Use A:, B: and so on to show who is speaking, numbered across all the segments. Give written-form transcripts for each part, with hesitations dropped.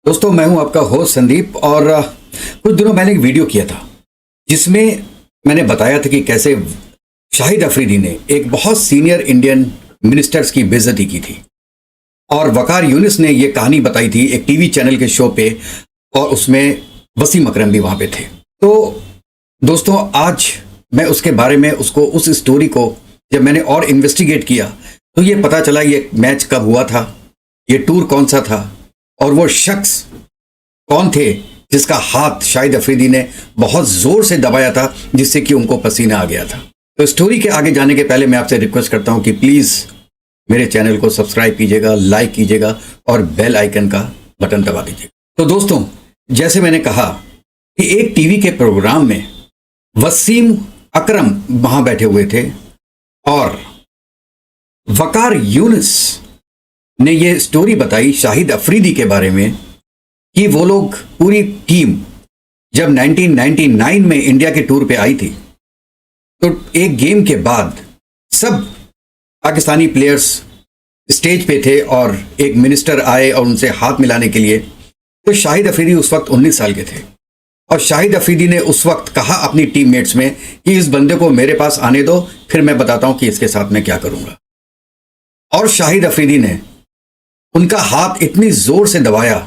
A: दोस्तों, मैं हूं आपका होस्ट संदीप और कुछ दिनों पहले एक वीडियो किया था जिसमें मैंने बताया था कि कैसे शाहिद अफरीदी ने एक बहुत सीनियर इंडियन मिनिस्टर्स की बेइज्जती की थी और वकार यूनिस ने ये कहानी बताई थी एक टीवी चैनल के शो पे और उसमें वसीम अकरम भी वहां पे थे। तो दोस्तों, आज मैं उसके बारे में उस स्टोरी को जब मैंने और इन्वेस्टिगेट किया तो ये पता चला ये मैच कब हुआ था, ये टूर कौन सा था और वो शख्स कौन थे जिसका हाथ शाहिद अफरीदी ने बहुत जोर से दबाया था जिससे कि उनको पसीना आ गया था। तो स्टोरी के आगे जाने के पहले मैं आपसे रिक्वेस्ट करता हूं कि प्लीज मेरे चैनल को सब्सक्राइब कीजिएगा, लाइक कीजिएगा और बेल आइकन का बटन दबा दीजिएगा। तो दोस्तों, जैसे मैंने कहा कि एक टीवी के प्रोग्राम में वसीम अकरम वहां बैठे हुए थे और वकार यूनिस ने ये स्टोरी बताई शाहिद अफरीदी के बारे में कि वो लोग पूरी टीम जब 1999 में इंडिया के टूर पे आई थी तो एक गेम के बाद सब पाकिस्तानी प्लेयर्स स्टेज पे थे और एक मिनिस्टर आए और उनसे हाथ मिलाने के लिए। तो शाहिद अफरीदी उस वक्त 19 साल के थे और शाहिद अफरीदी ने उस वक्त कहा अपनी टीममेट्स में कि इस बंदे को मेरे पास आने दो, फिर मैं बताता हूं कि इसके साथ मैं क्या करूंगा। और शाहिद अफरीदी ने उनका हाथ इतनी जोर से दबाया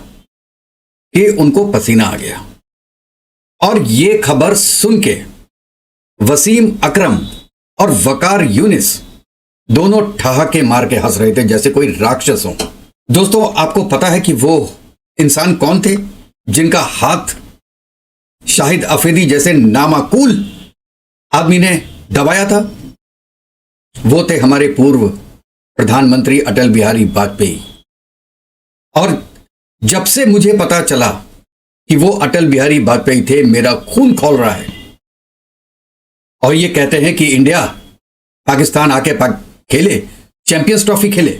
A: कि उनको पसीना आ गया। और ये खबर सुन के वसीम अकरम और वकार यूनिस दोनों ठहाके मार के हंस रहे थे जैसे कोई राक्षस हो। दोस्तों, आपको पता है कि वो इंसान कौन थे जिनका हाथ शाहिद अफरीदी जैसे नामाकूल आदमी ने दबाया था? वो थे हमारे पूर्व प्रधानमंत्री अटल बिहारी वाजपेयी। और जब से मुझे पता चला कि वो अटल बिहारी वाजपेयी थे, मेरा खून खौल रहा है। और ये कहते हैं कि इंडिया पाकिस्तान आके खेले, चैंपियंस ट्रॉफी खेले।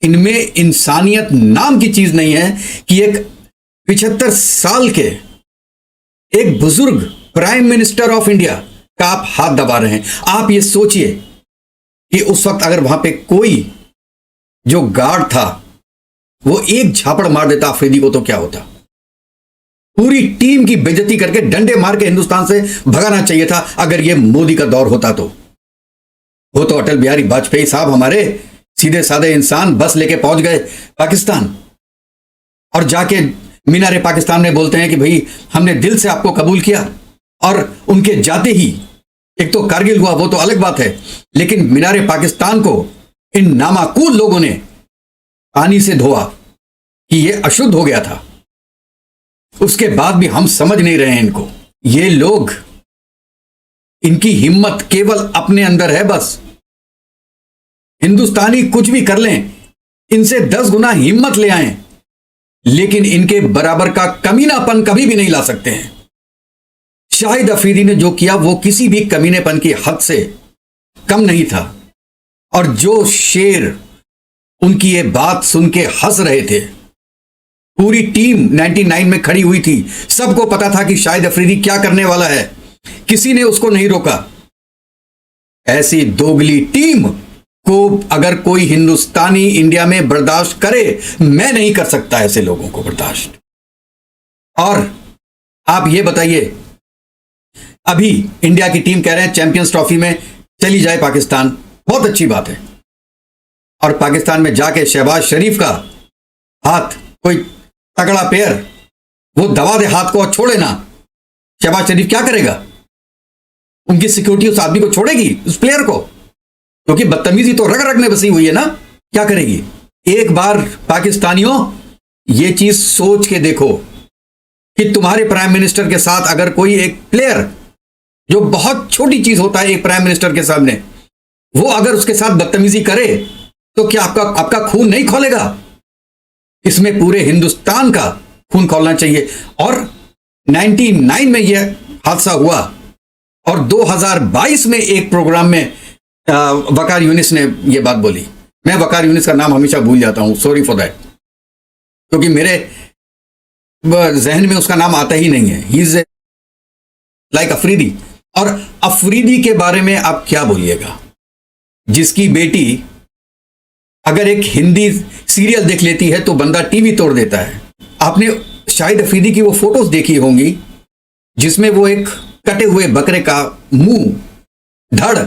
A: इनमें इंसानियत नाम की चीज नहीं है कि एक 75 साल के एक बुजुर्ग प्राइम मिनिस्टर ऑफ इंडिया का आप हाथ दबा रहे हैं। आप ये सोचिए कि उस वक्त अगर वहां पे कोई जो गार्ड था वो एक झापड़ मार देता अफरीदी को तो क्या होता? पूरी टीम की बेइज्जती करके डंडे मार के हिंदुस्तान से भगाना चाहिए था अगर ये मोदी का दौर होता तो। वो तो अटल बिहारी वाजपेयी साहब हमारे सीधे साधे इंसान बस लेके पहुंच गए पाकिस्तान और जाके मीनारे पाकिस्तान में बोलते हैं कि भाई हमने दिल से आपको कबूल किया। और उनके जाते ही एक तो कारगिल हुआ, वो तो अलग बात है, लेकिन मीनारे पाकिस्तान को इन नामाकूल लोगों ने पानी से धोआ कि ये अशुद्ध हो गया था। उसके बाद भी हम समझ नहीं रहे हैं इनको। ये लोग, इनकी हिम्मत केवल अपने अंदर है बस। हिंदुस्तानी कुछ भी कर लें, इनसे 10 गुना हिम्मत ले आएं, लेकिन इनके बराबर का कमीनापन कभी भी नहीं ला सकते हैं। शाहिद अफरीदी ने जो किया वो किसी भी कमीनेपन की हद से कम नहीं था। और जो शेर उनकी ये बात सुन के हंस रहे थे, पूरी टीम 99 में खड़ी हुई थी, सबको पता था कि शाहिद अफरीदी क्या करने वाला है, किसी ने उसको नहीं रोका। ऐसी दोगली टीम को अगर कोई हिंदुस्तानी इंडिया में बर्दाश्त करे, मैं नहीं कर सकता ऐसे लोगों को बर्दाश्त। और आप ये बताइए, अभी इंडिया की टीम कह रहे हैं चैंपियंस ट्रॉफी में चली जाए पाकिस्तान, बहुत अच्छी बात है। और पाकिस्तान में जाके शहबाज शरीफ का हाथ, कोई तगड़ा प्लेयर, वो दबा दे हाथ को और छोड़े ना, शहबाज शरीफ क्या करेगा? उनकी सिक्योरिटी उस आदमी को छोड़ेगी, उस प्लेयर को? क्योंकि बदतमीजी तो रग रग में बसी हुई है ना, क्या करेगी? एक बार पाकिस्तानियों ये चीज सोच के देखो कि तुम्हारे प्राइम मिनिस्टर के साथ अगर कोई एक प्लेयर, जो बहुत छोटी चीज होता है एक प्राइम मिनिस्टर के सामने, वो अगर उसके साथ बदतमीजी करे तो क्या आपका खून नहीं खौलेगा? इसमें पूरे हिंदुस्तान का खून खौलना चाहिए। और 99 में यह हादसा हुआ और 2022 में एक प्रोग्राम में वकार यूनिस ने यह बात बोली। मैं वकार यूनिस का नाम हमेशा भूल जाता हूं, सॉरी फॉर दैट, क्योंकि मेरे जहन में उसका नाम आता ही नहीं है। He is like Afridi. और अफरीदी के बारे में आप क्या बोलिएगा, जिसकी बेटी अगर एक हिंदी सीरियल देख लेती है तो बंदा टीवी तोड़ देता है। आपने शाहिद अफरीदी की वो फोटोज देखी होंगी जिसमें वो एक कटे हुए बकरे का मुंह धड़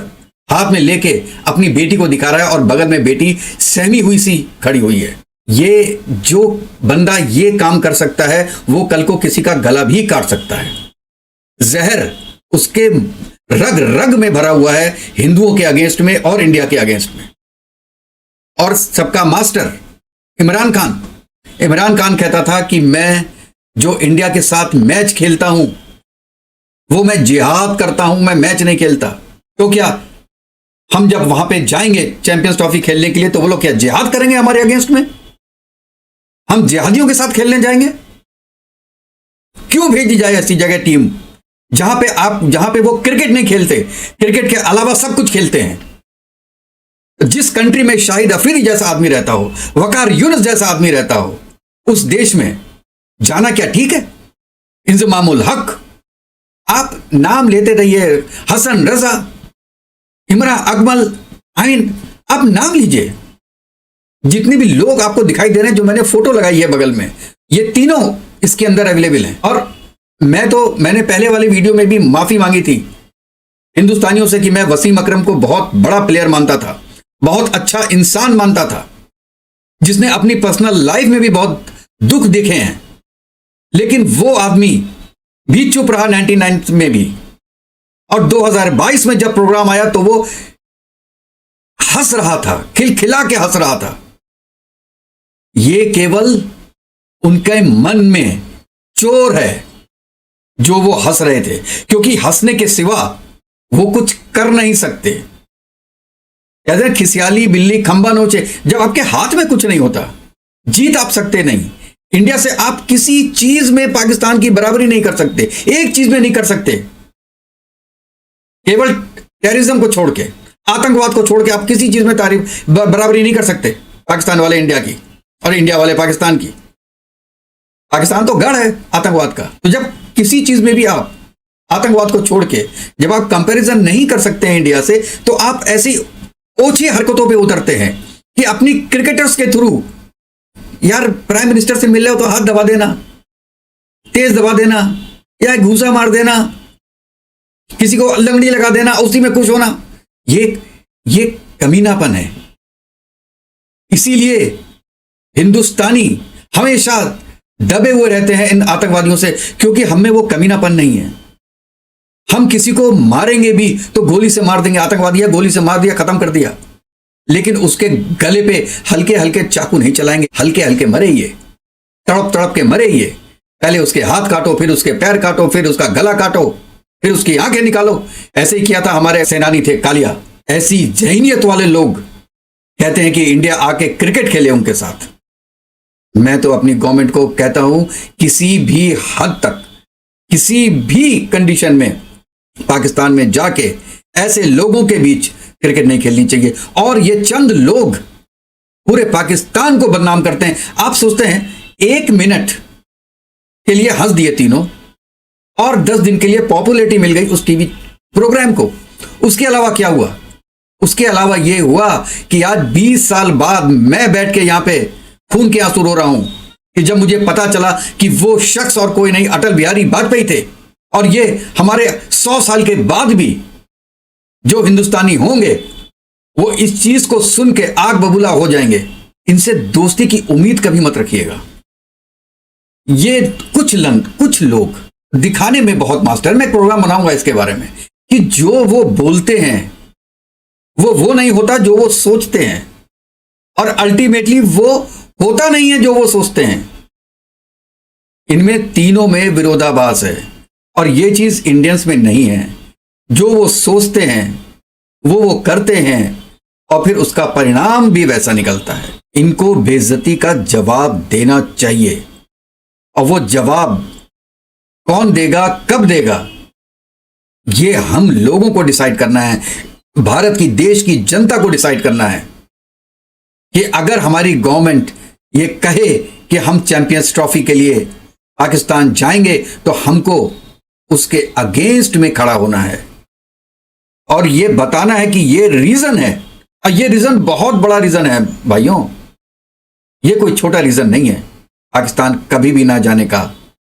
A: हाथ में लेके अपनी बेटी को दिखा रहा है और बगल में बेटी सहमी हुई सी खड़ी हुई है। ये जो बंदा ये काम कर सकता है वो कल को किसी का गला भी काट सकता है। जहर उसके रग रग में भरा हुआ है, हिंदुओं के अगेंस्ट में और इंडिया के अगेंस्ट में। और सबका मास्टर इमरान खान कहता था कि मैं जो इंडिया के साथ मैच खेलता हूं वो मैं जिहाद करता हूं, मैं मैच नहीं खेलता। तो क्या हम जब वहां पे जाएंगे चैंपियंस ट्रॉफी खेलने के लिए तो वो लोग क्या जिहाद करेंगे हमारे अगेंस्ट में? हम जिहादियों के साथ खेलने जाएंगे? क्यों भेजी जाए ऐसी जगह टीम जहां पे वो क्रिकेट नहीं खेलते, क्रिकेट के अलावा सब कुछ खेलते हैं। जिस कंट्री में शाहिद अफरीदी जैसा आदमी रहता हो, वकार यूनुस जैसा आदमी रहता हो, उस देश में जाना क्या ठीक है? इंजमामुल हक, आप नाम लेते रहिए, हसन रजा, इमरा अकमल, आप नाम लीजिए। जितने भी लोग आपको दिखाई दे रहे हैं, जो मैंने फोटो लगाई है बगल में, ये तीनों इसके अंदर अवेलेबल हैं। और मैंने पहले वाली वीडियो में भी माफी मांगी थी हिंदुस्तानियों से कि मैं वसीम अकरम को बहुत बड़ा प्लेयर मानता था, बहुत अच्छा इंसान मानता था, जिसने अपनी पर्सनल लाइफ में भी बहुत दुख देखे हैं। लेकिन वो आदमी भी चुप रहा 99 में भी, और 2022 में जब प्रोग्राम आया तो वो हंस रहा था, खिलखिला के हंस रहा था। ये केवल उनके मन में चोर है जो वो हंस रहे थे, क्योंकि हंसने के सिवा वो कुछ कर नहीं सकते। कहते हैं खिसियाली बिल्ली खंबा नोचे। जब आपके हाथ में कुछ नहीं होता, जीत आप सकते नहीं। इंडिया से आप किसी चीज में पाकिस्तान की बराबरी नहीं कर सकते, एक चीज में नहीं कर सकते। केवल टेररिज्म को छोड़ के, आतंकवाद को छोड़ के आप किसी चीज में बराबरी नहीं कर सकते पाकिस्तान वाले इंडिया की और इंडिया वाले पाकिस्तान की। पाकिस्तान तो गढ़ है आतंकवाद का। तो जब किसी चीज में भी आप आतंकवाद को छोड़ के जब आप कंपैरिजन नहीं कर सकते हैं इंडिया से, तो आप ऐसी ओछी हरकतों पे उतरते हैं कि अपनी क्रिकेटर्स के थ्रू, यार प्राइम मिनिस्टर से मिल रहे हो तो हाथ दबा देना, तेज दबा देना, या घूसा मार देना, किसी को लंगड़ी लगा देना, उसी में खुश होना, ये कमीनापन है। इसीलिए हिंदुस्तानी हमेशा दबे हुए रहते हैं इन आतंकवादियों से, क्योंकि हम में वो कमीनापन नहीं है। हम किसी को मारेंगे भी तो गोली से मार देंगे, आतंकवादी है गोली से मार दिया, खत्म कर दिया, लेकिन उसके गले पे हल्के हल्के चाकू नहीं चलाएंगे। हल्के हल्के मरे ये, तड़प तड़प के मरे ये। पहले उसके हाथ काटो, फिर उसके पैर काटो, फिर उसका गला काटो, फिर उसकी आंखें निकालो। ऐसे ही किया था हमारे सेनानी थे कालिया। ऐसी जहनीत वाले लोग कहते हैं कि इंडिया आके क्रिकेट खेले उनके साथ। मैं तो अपनी गवर्नमेंट को कहता हूं, किसी भी हद तक, किसी भी कंडीशन में पाकिस्तान में जाके ऐसे लोगों के बीच क्रिकेट नहीं खेलनी चाहिए। और ये चंद लोग पूरे पाकिस्तान को बदनाम करते हैं। आप सोचते हैं 1 मिनट के लिए हंस दिए तीनों और 10 दिन के लिए पॉपुलैरिटी मिल गई उस टीवी प्रोग्राम को। उसके अलावा क्या हुआ? उसके अलावा यह हुआ कि आज 20 साल बाद मैं बैठ के यहां पे खून के आंसू रो रहा हूं कि जब मुझे पता चला कि वो शख्स और कोई नहीं, अटल बिहारी वाजपेयी थे। और ये हमारे 100 साल के बाद भी जो हिंदुस्तानी होंगे वो इस चीज को सुन के आग बबूला हो जाएंगे। इनसे दोस्ती की उम्मीद कभी मत रखिएगा। ये कुछ लोग दिखाने में बहुत मास्टर। मैं प्रोग्राम बनाऊंगा इसके बारे में कि जो वो बोलते हैं वो नहीं होता जो वो सोचते हैं, और अल्टीमेटली वो होता नहीं है जो वो सोचते हैं। इनमें तीनों में विरोधाभास है, और ये चीज इंडियंस में नहीं है। जो वो सोचते हैं वो करते हैं, और फिर उसका परिणाम भी वैसा निकलता है। इनको बेइज्जती का जवाब देना चाहिए, और वो जवाब कौन देगा, कब देगा, ये हम लोगों को डिसाइड करना है। भारत की, देश की जनता को डिसाइड करना है कि अगर हमारी गवर्नमेंट ये कहे कि हम चैंपियंस ट्रॉफी के लिए पाकिस्तान जाएंगे, तो हमको उसके अगेंस्ट में खड़ा होना है और ये बताना है कि ये रीजन है। और ये रीजन बहुत बड़ा रीजन है भाइयों, ये कोई छोटा रीजन नहीं है। पाकिस्तान कभी भी ना जाने का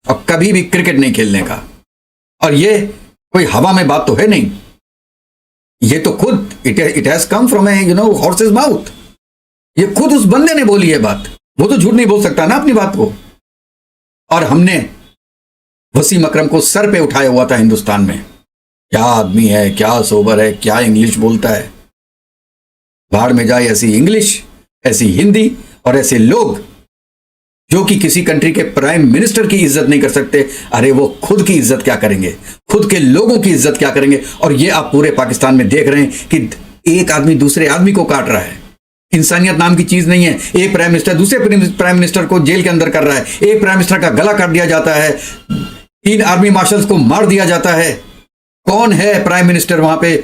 A: और कभी भी क्रिकेट नहीं खेलने का। और ये कोई हवा में बात तो है नहीं, ये तो खुद it has come from A horses mouth. ये खुद उस बंदे ने बोली है बात, वो तो झूठ नहीं बोल सकता ना अपनी बात को। और हमने वसीम अकरम को सर पे उठाया हुआ था हिंदुस्तान में, क्या आदमी है, क्या सोबर है, क्या इंग्लिश बोलता है। बाहर में जाए ऐसी इंग्लिश, ऐसी हिंदी और ऐसे लोग जो कि किसी कंट्री के प्राइम मिनिस्टर की इज्जत नहीं कर सकते। अरे वो खुद की इज्जत क्या करेंगे, खुद के लोगों की इज्जत क्या करेंगे। और ये आप पूरे पाकिस्तान में देख रहे हैं कि एक आदमी दूसरे आदमी को काट रहा है। इंसानियत नाम की चीज नहीं है। एक प्राइम मिनिस्टर दूसरे प्राइम मिनिस्टर को जेल के अंदर कर रहा है, एक प्राइम मिनिस्टर का गला काट दिया जाता है, 3 आर्मी मार्शल्स को मार दिया जाता है। कौन है प्राइम मिनिस्टर वहां पे,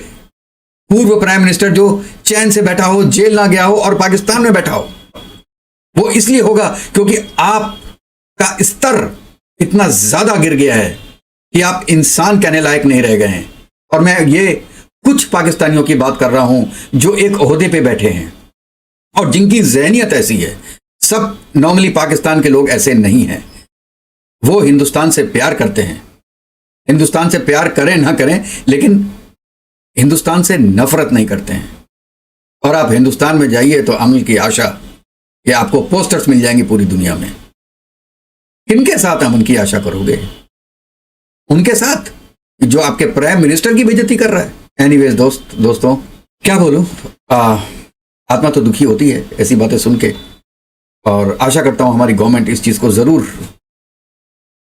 A: पूर्व प्राइम मिनिस्टर जो चैन से बैठा हो, जेल ना गया हो और पाकिस्तान में बैठा हो? वो इसलिए होगा क्योंकि आपका स्तर इतना ज्यादा गिर गया है कि आप इंसान कहने लायक नहीं रह गए हैं। और मैं ये कुछ पाकिस्तानियों की बात कर रहा हूं जो एक ओहदे पे बैठे हैं और जिनकी ज़हनियत ऐसी है। सब नॉर्मली पाकिस्तान के लोग ऐसे नहीं हैं। वो हिंदुस्तान से प्यार करते हैं, हिंदुस्तान से प्यार करें ना करें, लेकिन हिंदुस्तान से नफरत नहीं करते हैं। और आप हिंदुस्तान में जाइए तो अमल की आशा कि आपको पोस्टर्स मिल जाएंगे पूरी दुनिया में। किनके साथ अमन की आशा करोगे? उनके साथ जो आपके प्राइम मिनिस्टर की बेइज्जती कर रहा है। एनीवेज दोस्तों क्या बोलूं, आत्मा तो दुखी होती है ऐसी बातें सुन के। और आशा करता हूं हमारी गवर्नमेंट इस चीज को जरूर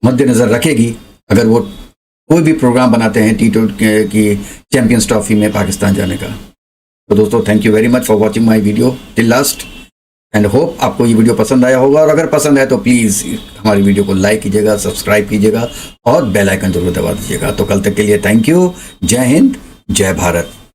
A: मद्देनजर रखेगी अगर वो कोई भी प्रोग्राम बनाते हैं T20 की चैंपियंस ट्रॉफी में पाकिस्तान जाने का। तो दोस्तों thank you very much for watching my video till last and hope आपको ये वीडियो पसंद आया होगा। और अगर पसंद आए तो प्लीज़ हमारी वीडियो को लाइक कीजिएगा, सब्सक्राइब कीजिएगा और बेल आइकन जरूर दबा दीजिएगा। तो कल तक के लिए थैंक यू। जय हिंद, जय भारत।